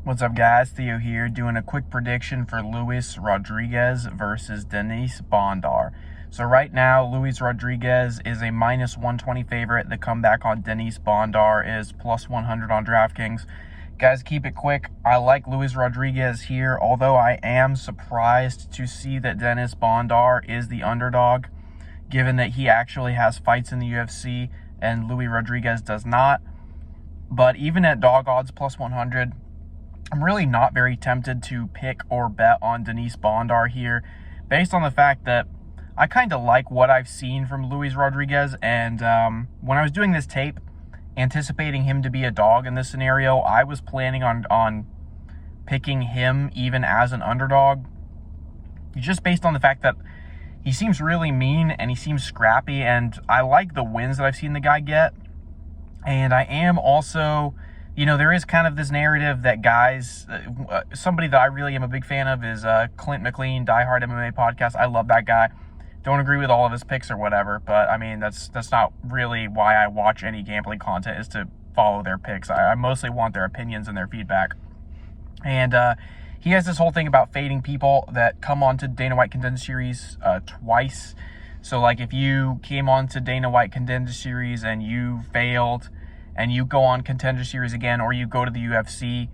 What's up, guys? Theo here, doing a quick prediction for Luis Rodriguez versus Denis Bondar. So right now, Luis Rodriguez is a minus 120 favorite. The comeback on Denis Bondar is plus 100 on DraftKings. Guys, keep it quick. I like Luis Rodriguez here, although I am surprised to see that Denis Bondar is the underdog, given that he actually has fights in the UFC and Luis Rodriguez does not. But even at dog odds plus 100, I'm really not very tempted to pick or bet on Denis Bondar here, based on the fact that I kind of like what I've seen from Luis Rodriguez. And when I was doing this tape, anticipating him to be a dog in this scenario, I was planning on picking him even as an underdog, just based on the fact that he seems really mean and he seems scrappy, and I like the wins that I've seen the guy get. And I am also, there is kind of this narrative that guys, somebody that I really am a big fan of is Clint McLean, Diehard MMA Podcast. I love that guy. Don't agree with all of his picks or whatever, but I mean, that's not really why I watch any gambling content, is to follow their picks. I mostly want their opinions and their feedback. And he has this whole thing about fading people that come onto Dana White Contender Series twice. So like if you came on to Dana White Contender Series and you failed and you go on Contender Series again, or you go to the UFC,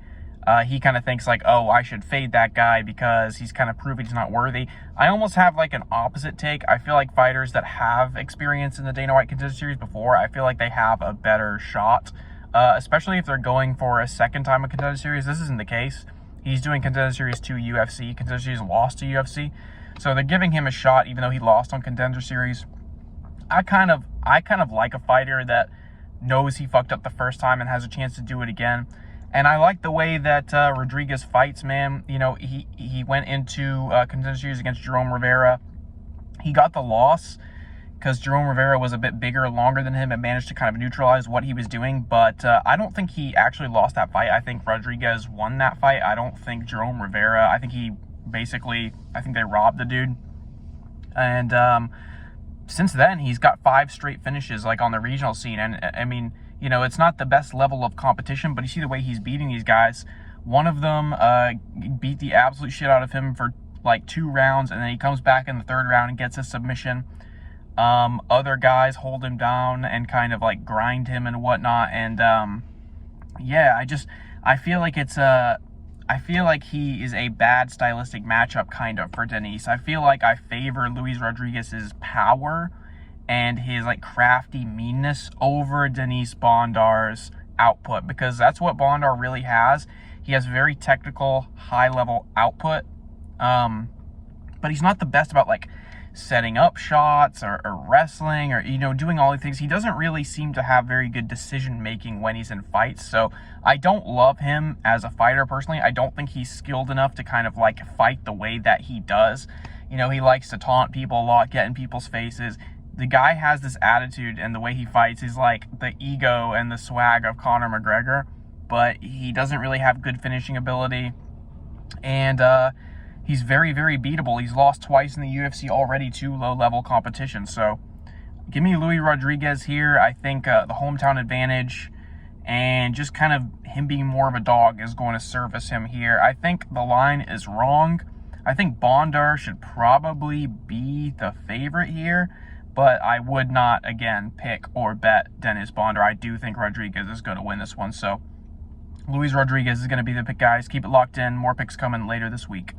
he kind of thinks like, oh, I should fade that guy because he's kind of proving he's not worthy. I almost have like an opposite take. I feel like fighters that have experience in the Dana White Contender Series before, I feel like they have a better shot, especially if they're going for a second time a Contender Series. This isn't the case. He's doing Contender Series 2 UFC. Contender Series lost to UFC. So they're giving him a shot even though he lost on Contender Series. I kind of like a fighter that knows he fucked up the first time and has a chance to do it again. And I like the way that Rodriguez fights, man. He went into Contender Series against Jerome Rivera. He got the loss because Jerome Rivera was a bit bigger, longer than him, and managed to kind of neutralize what he was doing. But I don't think he actually lost that fight. I think Rodriguez won that fight. I don't think Jerome Rivera, I think they robbed the dude. And since then, he's got 5 straight finishes, like on the regional scene. And I mean, it's not the best level of competition, but you see the way he's beating these guys. One of them beat the absolute shit out of him for like 2 rounds, and then he comes back in the 3rd round and gets a submission. Other guys hold him down and kind of like grind him and whatnot. And I feel like he is a bad stylistic matchup kind of for Denis. I feel like I favor Luis Rodriguez's power and his like crafty meanness over Denis Bondar's output, because that's what Bondar really has. He has very technical, high-level output, but he's not the best about like setting up shots or wrestling or doing all these things. He doesn't really seem to have very good decision making when he's in fights. So I don't love him as a fighter personally. I don't think he's skilled enough to kind of like fight the way that he does. He likes to taunt people a lot, get in people's faces. The guy has this attitude, and the way he fights is like the ego and the swag of Conor McGregor, but he doesn't really have good finishing ability. And he's very, very beatable. He's lost twice in the UFC already to low-level competition. So give me Luis Rodriguez here. I think the hometown advantage and just kind of him being more of a dog is going to service him here. I think the line is wrong. I think Bondar should probably be the favorite here, but I would not, again, pick or bet Denis Bondar. I do think Rodriguez is going to win this one. So Luis Rodriguez is going to be the pick, guys. Keep it locked in. More picks coming later this week.